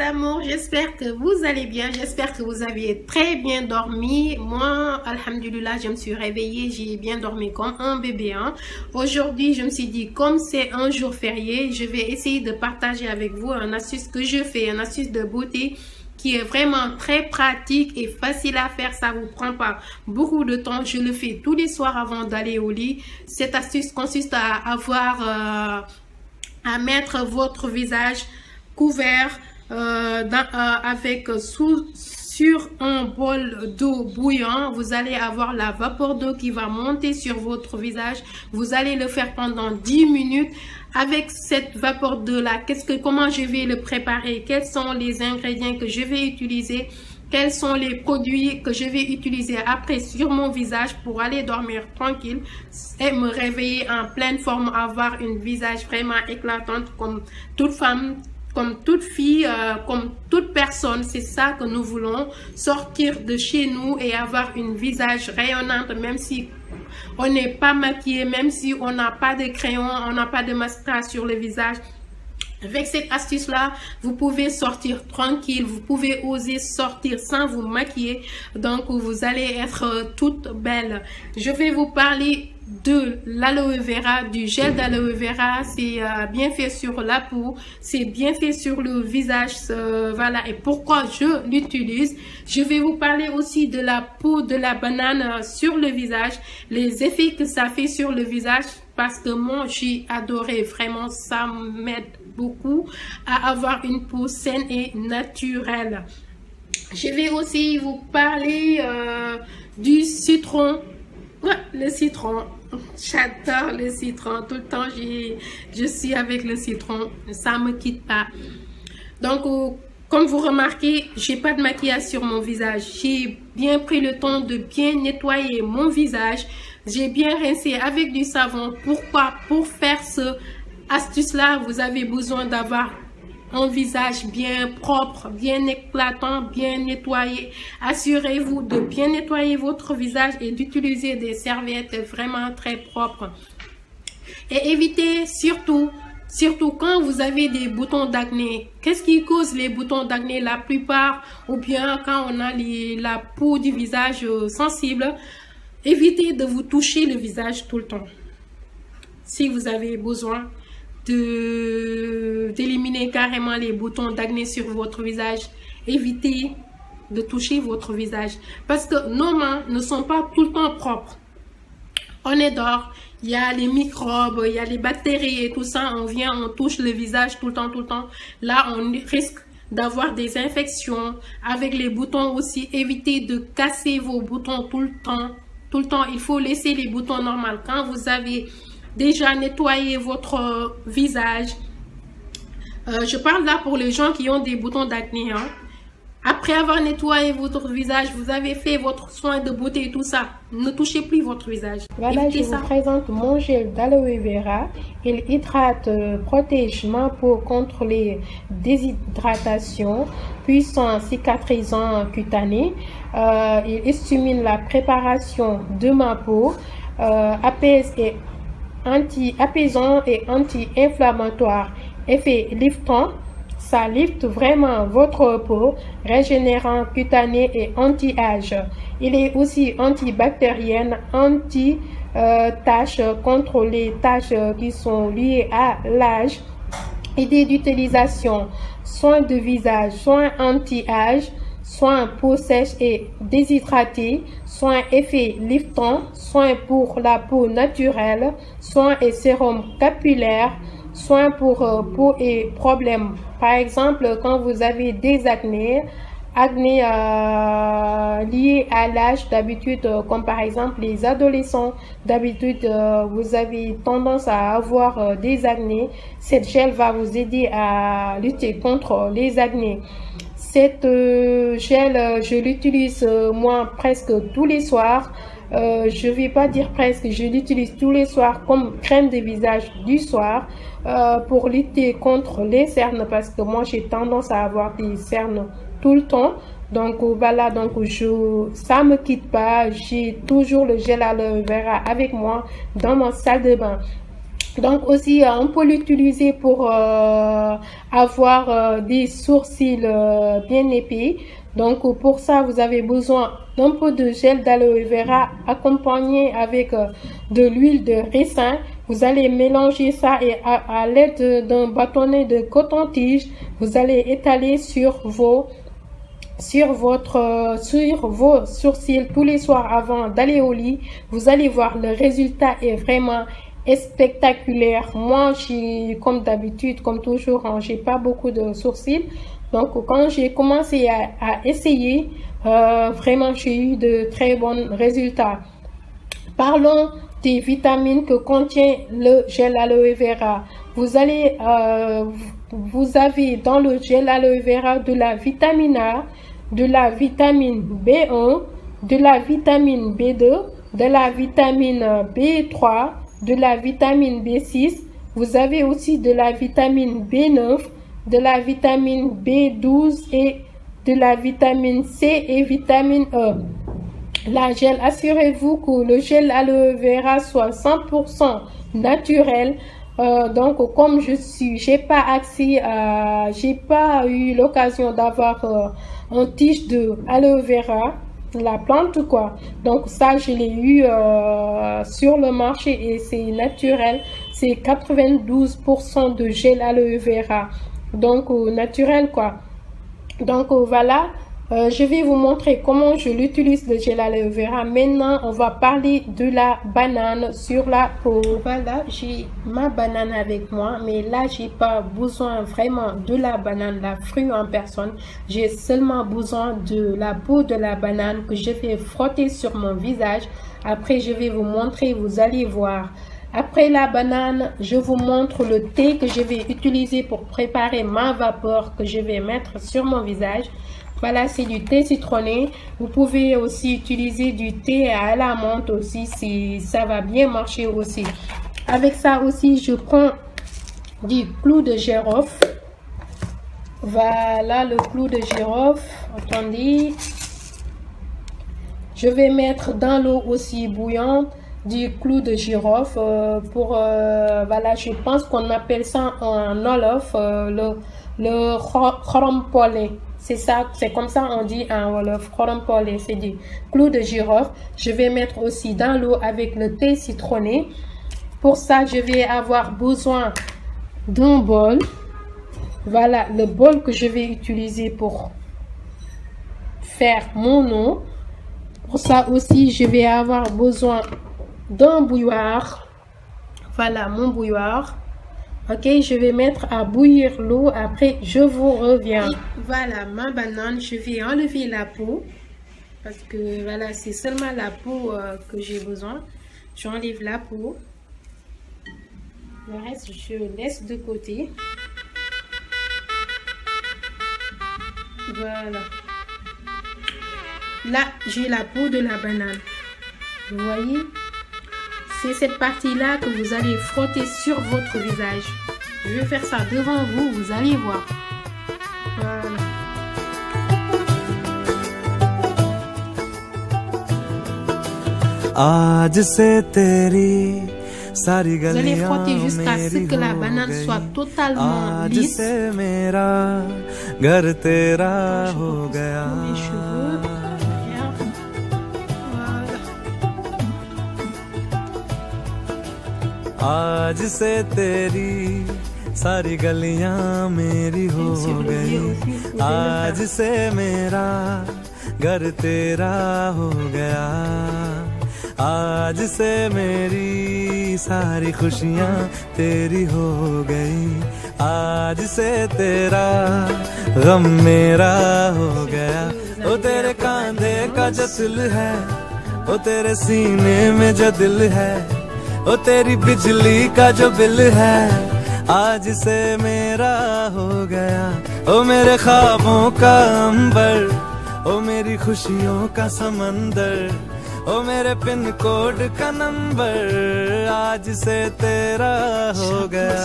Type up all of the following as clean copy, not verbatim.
amours, j'espère que vous allez bien, j'espère que vous avez très bien dormi. Moi, alhamdulillah, je me suis réveillée, j'ai bien dormi comme un bébé. Aujourd'hui, je me suis dit, comme c'est un jour férié, je vais essayer de partager avec vous un astuce que je fais, un astuce de beauté qui est vraiment très pratique et facile à faire. Ça vous prend pas beaucoup de temps. Je le fais tous les soirs avant d'aller au lit. Cette astuce consiste à mettre votre visage couvert sur un bol d'eau bouillant. Vous allez avoir la vapeur d'eau qui va monter sur votre visage. Vous allez le faire pendant 10 minutes. Avec cette vapeur d'eau là, comment je vais le préparer? Quels sont les ingrédients que je vais utiliser? Quels sont les produits que je vais utiliser après sur mon visage pour aller dormir tranquille et me réveiller en pleine forme, avoir un visage vraiment éclatante comme toute femme, comme toute fille, comme toute personne. C'est ça que nous voulons, sortir de chez nous et avoir un visage rayonnante, même si on n'est pas maquillé, même si on n'a pas de crayon, on n'a pas de mascara sur le visage. Avec cette astuce là, vous pouvez sortir tranquille, vous pouvez oser sortir sans vous maquiller, donc vous allez être toute belle. Je vais vous parler de l'aloe vera, du gel d'aloe vera. C'est bien fait sur la peau, c'est bien fait sur le visage, voilà. Et pourquoi je l'utilise? Je vais vous parler aussi de la peau de la banane sur le visage, les effets que ça fait sur le visage, parce que moi j'ai adoré, vraiment ça m'aide beaucoup à avoir une peau saine et naturelle. Je vais aussi vous parler du citron. Ouais, le citron, j'adore le citron, tout le temps je suis avec le citron, ça me quitte pas. Donc comme vous remarquez, j'ai pas de maquillage sur mon visage. J'ai bien pris le temps de bien nettoyer mon visage. J'ai bien rincé avec du savon. Pourquoi? Pour faire ce astuce là, vous avez besoin d'avoir un visage bien propre, bien éclatant, bien nettoyé. Assurez-vous de bien nettoyer votre visage et d'utiliser des serviettes vraiment très propres. Et évitez surtout quand vous avez des boutons d'acné. Qu'est-ce qui cause les boutons d'acné? La plupart, ou bien quand on a la peau du visage sensible, évitez de vous toucher le visage tout le temps. Si vous avez besoin d'éliminer carrément les boutons d'acné sur votre visage, évitez de toucher votre visage, parce que nos mains ne sont pas tout le temps propres. On est dehors, il y a les microbes, il y a les bactéries et tout ça, on touche le visage tout le temps. Là on risque d'avoir des infections. Avec les boutons aussi, évitez de casser vos boutons tout le temps. Il faut laisser les boutons normaux. Quand vous avez déjà nettoyé votre visage, je parle là pour les gens qui ont des boutons d'acné, Après avoir nettoyé votre visage, vous avez fait votre soin de beauté et tout ça, ne touchez plus votre visage. Voilà, je vous présente mon gel d'aloe vera. Il hydrate, protège ma peau contre les déshydratations, puissant cicatrisant cutané. Il stimule la préparation de ma peau, apaisant et anti-inflammatoire. Effet liftant. Ça lifte vraiment votre peau, régénérant cutané et anti-âge. Il est aussi antibactérien, anti-taches contre les taches qui sont liées à l'âge. Idée d'utilisation: soins de visage, soins anti-âge, soins peau sèche et déshydratée, soins effet liftant, soins pour la peau naturelle, soins et sérum capillaire, soins pour peau et problèmes. Par exemple, quand vous avez des acné liés à l'âge, d'habitude, comme par exemple les adolescents, d'habitude vous avez tendance à avoir des acnés. Cette gel va vous aider à lutter contre les acnés. Cette gel, je l'utilise moi presque tous les soirs. Je vais pas dire presque, je l'utilise tous les soirs comme crème de visage du soir pour lutter contre les cernes, parce que moi j'ai tendance à avoir des cernes tout le temps. Donc voilà, donc ça me quitte pas, j'ai toujours le gel aloe vera avec moi dans ma salle de bain. Donc aussi, on peut l'utiliser pour avoir des sourcils bien épais. Donc pour ça, vous avez besoin d'un peu de gel d'aloe vera accompagné avec de l'huile de ricin. Vous allez mélanger ça et à l'aide d'un bâtonnet de coton-tige, vous allez étaler sur vos sourcils tous les soirs avant d'aller au lit. Vous allez voir, le résultat est vraiment spectaculaire. Moi, comme d'habitude, comme toujours, j'ai pas beaucoup de sourcils. Donc, quand j'ai commencé à essayer, vraiment, j'ai eu de très bons résultats. Parlons des vitamines que contient le gel aloe vera. Vous avez dans le gel aloe vera de la vitamine A, de la vitamine B1, de la vitamine B2, de la vitamine B3, de la vitamine B6. Vous avez aussi de la vitamine B9, de la vitamine B12 et de la vitamine C et vitamine E. Assurez-vous que le gel aloe vera soit 100% naturel. Donc, comme j'ai pas eu l'occasion d'avoir un tige de aloe vera, la plante quoi. Donc ça, je l'ai eu sur le marché et c'est naturel. C'est 92% de gel aloe vera. Donc naturel quoi. Donc voilà. Je vais vous montrer comment je l'utilise le gel aloe vera. Maintenant, on va parler de la banane sur la peau. Voilà, j'ai ma banane avec moi, mais là, j'ai pas besoin vraiment de la banane, la fruit en personne. J'ai seulement besoin de la peau de la banane que je vais frotter sur mon visage. Après, je vais vous montrer, vous allez voir. Après la banane, je vous montre le thé que je vais utiliser pour préparer ma vapeur que je vais mettre sur mon visage. Voilà, c'est du thé citronné. Vous pouvez aussi utiliser du thé à la menthe aussi, si ça va bien marcher aussi. Avec ça aussi, je prends du clou de girofle. Voilà le clou de girofle. Attendez. Je vais mettre dans l'eau aussi bouillante du clou de girofle voilà, je pense qu'on appelle ça en Wolof le xorompolé. C'est ça, c'est comme ça on dit en Wolof, xorompolé, c'est du clou de girofle. Je vais mettre aussi dans l'eau avec le thé citronné. Pour ça, je vais avoir besoin d'un bol. Voilà le bol que je vais utiliser pour faire mon eau. Pour ça aussi, je vais avoir besoin d'un bouilloire. Voilà mon bouilloire. Ok, je vais mettre à bouillir l'eau. Après, je vous reviens. Et voilà ma banane. Je vais enlever la peau. Parce que voilà, c'est seulement la peau que j'ai besoin. J'enlève la peau. Le reste, je laisse de côté. Voilà. Là, j'ai la peau de la banane. Vous voyez? C'est cette partie-là que vous allez frotter sur votre visage. Je vais faire ça devant vous, vous allez voir. Voilà. Vous allez frotter jusqu'à ce que la banane soit totalement lisse. Mes cheveux. आज से तेरी सारी गलियां मेरी हो गई, आज से मेरा घर तेरा हो गया, आज से मेरी सारी खुशियां तेरी हो गई, आज से तेरा गम मेरा हो गया। ओ तेरे कांधे का जो दिल है, ओ तेरे सीने में जो दिल है, ओ तेरी बिजली का जो बिल है, आज से मेरा हो गया। ओ मेरे ख्वाबों का अंबर, ओ मेरी खुशियों का समंदर, ओ मेरे पिन कोड का नंबर, आज से तेरा हो गया।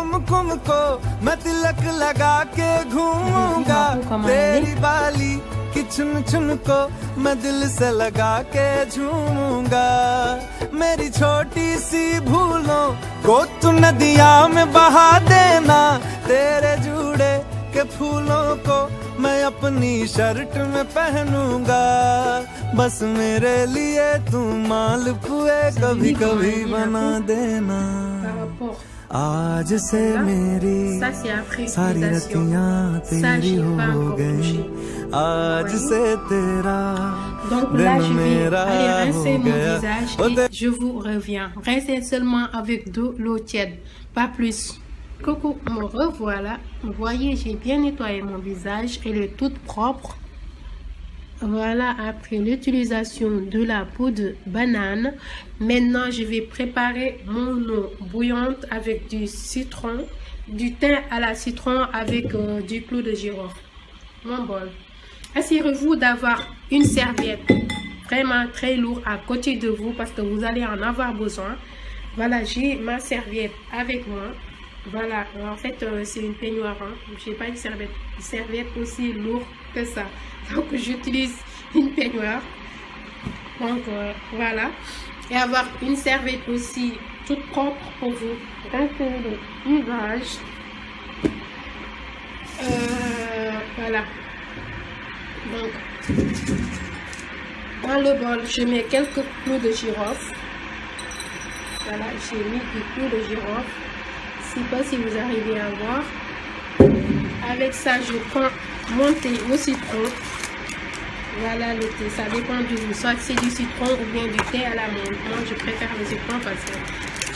कुमकुम को मैं तिलक लगा के घूमूंगा, तेरी बाली कि चुन चुन को मैं दिल से लगा के झूमूंगा। मेरी छोटी सी भूलों को तू नदिया में बहा देना, तेरे जुड़े के फूलों को मैं अपनी शर्ट में पहनूंगा। बस मेरे लिए तू मालपुए कभी कभी बना देना। आज से मेरी सारी रतियां तेरी हो गई, आज से तेरा दिन मेरा हो गया। Je vous reviens. Restez seulement avec de l'eau tiède, pas plus. Coucou, me revoilà. Vous voyez, j'ai bien nettoyé mon visage, elle est toute propre. Voilà, après l'utilisation de la peau de banane, maintenant je vais préparer mon eau bouillante avec du citron, du thym à la citron avec du clou de girofle. Mon bol. Assurez-vous d'avoir une serviette vraiment très lourde à côté de vous parce que vous allez en avoir besoin. Voilà, j'ai ma serviette avec moi. Voilà, en fait c'est une peignoir, hein. J'ai pas une serviette aussi lourde que ça. Donc j'utilise une peignoir. Donc voilà. Et avoir une serviette aussi toute propre pour vous rincer le visage. Voilà. Donc dans le bol, je mets quelques clous de girofle. Voilà, j'ai mis des clous de girofle. Je ne sais pas si vous arrivez à voir. Avec ça, je prends mon thé au citron. Voilà le thé, ça dépend du goût. Soit c'est du citron ou bien du thé à la menthe. Moi, je préfère le citron parce que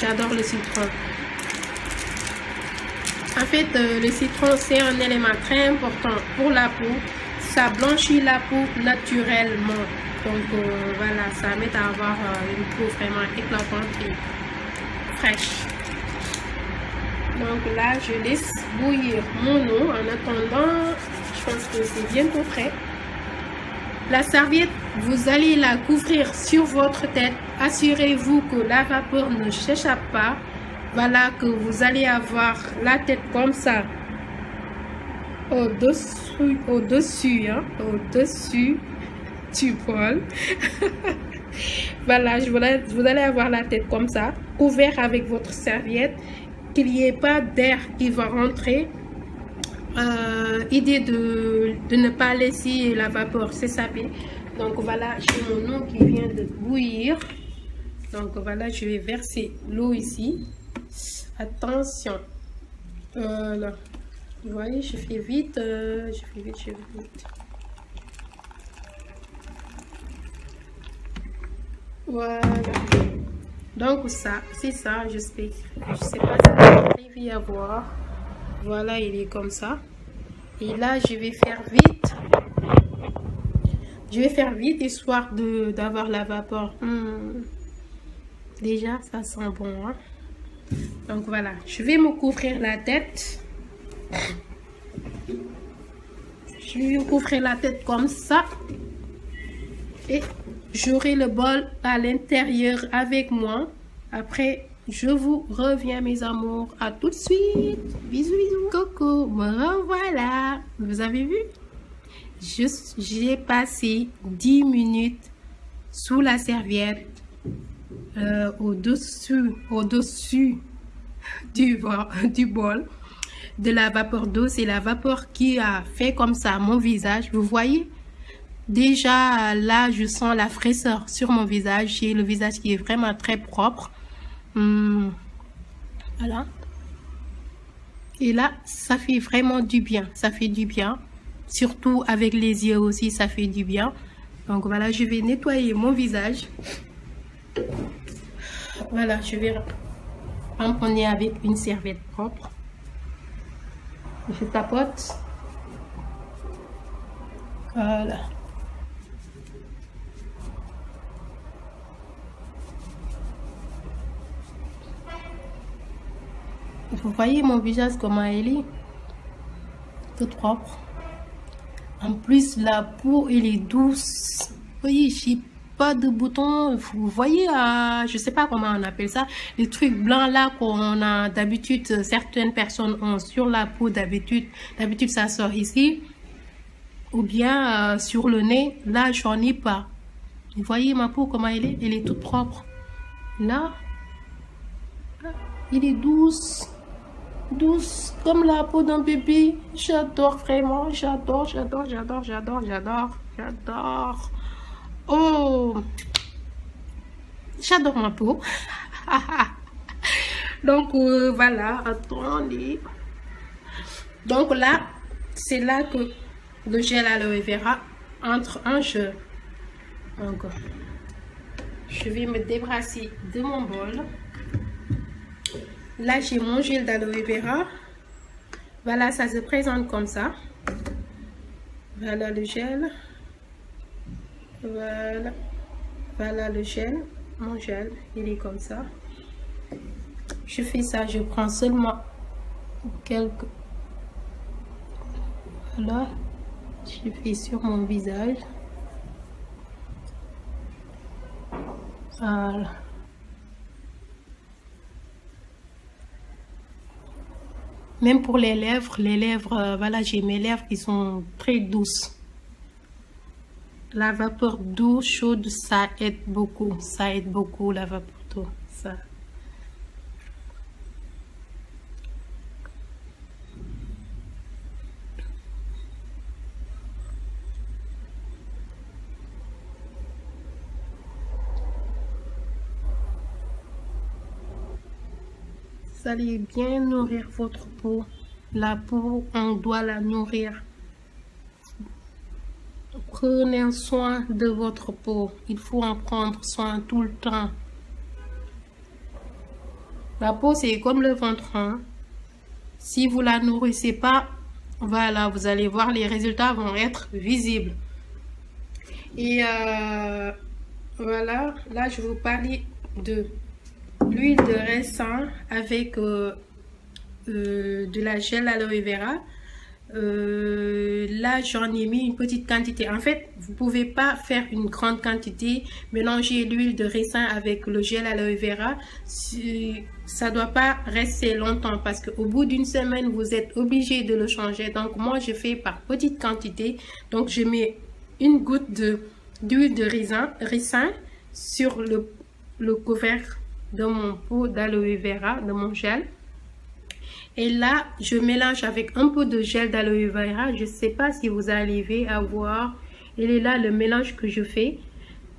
j'adore le citron. En fait, le citron, c'est un élément très important pour la peau. Ça blanchit la peau naturellement. Donc, voilà, ça m'aide à avoir une peau vraiment éclatante et fraîche. Donc là, je laisse bouillir mon eau. En attendant, je pense que c'est bientôt prêt. La serviette, vous allez la couvrir sur votre tête. Assurez-vous que la vapeur ne s'échappe pas. Voilà, que vous allez avoir la tête comme ça. Au-dessus du bol. Voilà, vous allez avoir la tête comme ça, couvert avec votre serviette. Qu'il n'y ait pas d'air qui va rentrer. Idée de ne pas laisser la vapeur s'essaper. Donc voilà, j'ai mon eau qui vient de bouillir. Donc voilà, je vais verser l'eau ici. Attention. Voilà. Vous voyez, je fais vite. Je fais vite. Voilà. Donc ça, c'est ça, je sais pas si vous arrivez à voir. Voilà, il est comme ça. Et là, je vais faire vite. Je vais faire vite histoire d'avoir la vapeur. Déjà, ça sent bon. Hein? Donc voilà, je vais me couvrir la tête. Je vais me couvrir la tête comme ça. Et j'aurai le bol à l'intérieur avec moi. Après, je vous reviens, mes amours. À tout de suite. Bisous, bisous. Coucou, me revoilà. Vous avez vu? J'ai passé 10 minutes sous la serviette. Au-dessus du bol de la vapeur d'eau. C'est la vapeur qui a fait comme ça mon visage. Vous voyez? Déjà là, je sens la fraîcheur sur mon visage. J'ai le visage qui est vraiment très propre. Voilà. Et là, ça fait vraiment du bien. Ça fait du bien. Surtout avec les yeux aussi, ça fait du bien. Donc voilà, je vais nettoyer mon visage. Voilà, je vais tamponner avec une serviette propre. Je tapote. Voilà. Vous voyez mon visage comment elle est, toute propre. En plus la peau elle est douce. Vous voyez, j'ai pas de boutons. Vous voyez, je sais pas comment on appelle ça, les trucs blancs là qu'on a d'habitude, certaines personnes ont sur la peau d'habitude. D'habitude, ça sort ici. Ou bien sur le nez. Là, j'en ai pas. Vous voyez ma peau, comment elle est? Elle est toute propre. Là, il est douce. Douce comme la peau d'un bébé. J'adore vraiment, j'adore. Oh, j'adore ma peau. Donc voilà, attendez. Donc là, c'est là que le gel aloe vera entre en jeu. Donc, je vais me débarrasser de mon bol. Là, j'ai mon gel d'aloe vera. Voilà, ça se présente comme ça. Voilà le gel. Voilà le gel. Mon gel, il est comme ça. Je fais ça, je prends seulement quelques... Voilà. Je fais sur mon visage. Voilà. Même pour les lèvres, voilà, j'ai mes lèvres qui sont très douces. La vapeur d'eau chaude, ça aide beaucoup. Ça aide beaucoup, la vapeur d'eau. Ça. Vous allez bien nourrir votre peau. La peau, on doit la nourrir. Prenez soin de votre peau. Il faut en prendre soin tout le temps. La peau, c'est comme le ventre. Hein? Si vous la nourrissez pas, voilà, vous allez voir, les résultats vont être visibles. Et voilà, là, je vais vous parler de l'huile de raisin avec de la gel aloe vera. Là, j'en ai mis une petite quantité. En fait, vous pouvez pas faire une grande quantité. Mélanger l'huile de raisin avec le gel aloe vera. Ça doit pas rester longtemps parce qu'au bout d'une semaine, vous êtes obligé de le changer. Donc, moi, je fais par petite quantité. Donc, je mets une goutte d'huile de raisin sur le couvercle de mon pot d'aloe vera, de mon gel. Et là, je mélange avec un peu de gel d'aloe vera. Je ne sais pas si vous arrivez à voir. Il est là le mélange que je fais.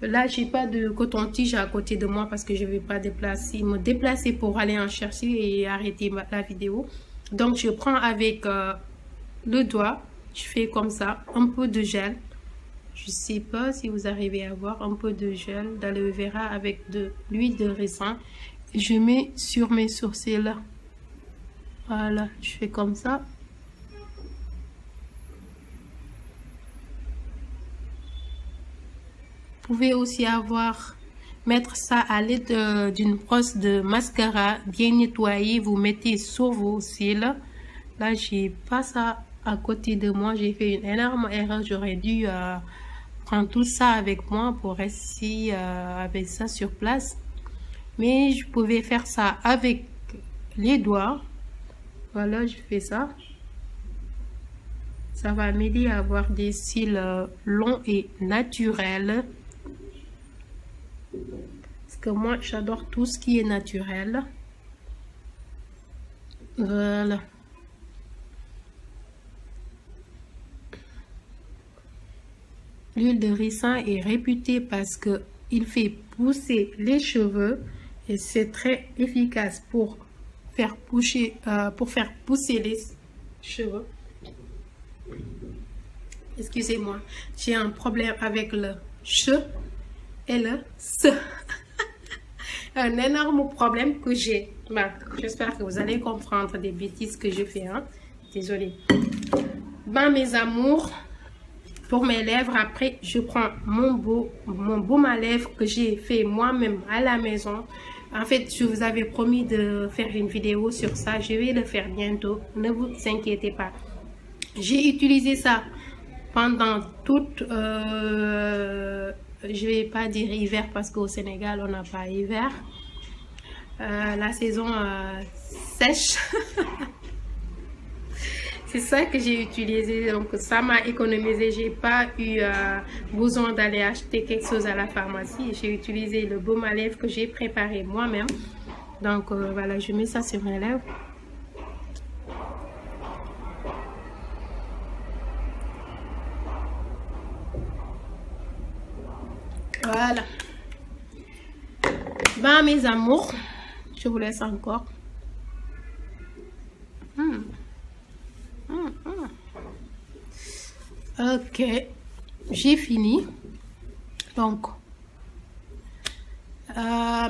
Là, j'ai pas de coton-tige à côté de moi parce que je ne vais pas me déplacer pour aller en chercher et arrêter la vidéo. Donc, je prends avec le doigt. Je fais comme ça, un peu de gel. Je ne sais pas si vous arrivez à voir un peu de gel d'aloe vera avec de l'huile de raisin. Je mets sur mes sourcils. Voilà, je fais comme ça. Vous pouvez aussi mettre ça à l'aide d'une brosse de mascara bien nettoyée. Vous mettez sur vos cils. Là, j'ai pas ça à côté de moi. J'ai fait une énorme erreur. J'aurais dû prendre tout ça avec moi pour rester avec ça sur place. Mais je pouvais faire ça avec les doigts. Voilà, je fais ça. Ça va m'aider à avoir des cils longs et naturels. Parce que moi, j'adore tout ce qui est naturel. Voilà. L'huile de ricin est réputée parce que il fait pousser les cheveux et c'est très efficace pour faire pousser les cheveux. Excusez-moi, j'ai un problème avec le che et le se. Un énorme problème que j'ai. Bon, j'espère que vous allez comprendre des bêtises que je fais. Hein? Désolée. Ben, mes amours, pour mes lèvres, après, je prends mon baume à lèvres que j'ai fait moi-même à la maison. En fait, je vous avais promis de faire une vidéo sur ça. Je vais le faire bientôt. Ne vous inquiétez pas. J'ai utilisé ça pendant toute je vais pas dire hiver parce qu'au Sénégal on n'a pas hiver, la saison sèche. C'est ça que j'ai utilisé, donc ça m'a économisé. J'ai pas eu besoin d'aller acheter quelque chose à la pharmacie. J'ai utilisé le baume à lèvres que j'ai préparé moi-même. Donc voilà, je mets ça sur mes lèvres. Voilà. Ben mes amours, je vous laisse encore. Ok, j'ai fini. Donc,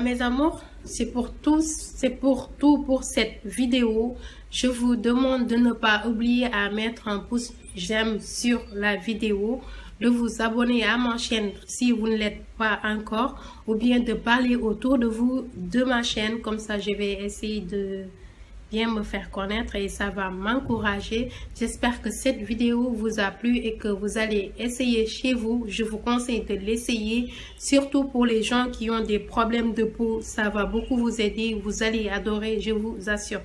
mes amours, c'est pour tout pour cette vidéo. Je vous demande de ne pas oublier à mettre un pouce j'aime sur la vidéo, de vous abonner à ma chaîne si vous ne l'êtes pas encore, ou bien de parler autour de vous de ma chaîne. Comme ça, je vais essayer de bien me faire connaître et ça va m'encourager. J'espère que cette vidéo vous a plu et que vous allez essayer chez vous. Je vous conseille de l'essayer, surtout pour les gens qui ont des problèmes de peau. Ça va beaucoup vous aider, vous allez adorer, je vous assure.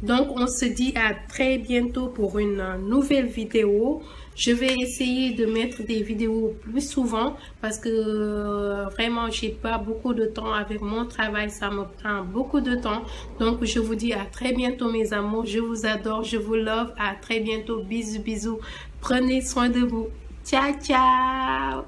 Donc on se dit à très bientôt pour une nouvelle vidéo. Je vais essayer de mettre des vidéos plus souvent parce que vraiment j'ai pas beaucoup de temps avec mon travail, ça me prend beaucoup de temps. Donc je vous dis à très bientôt mes amours, je vous adore, je vous love, à très bientôt, bisous bisous, prenez soin de vous, ciao ciao.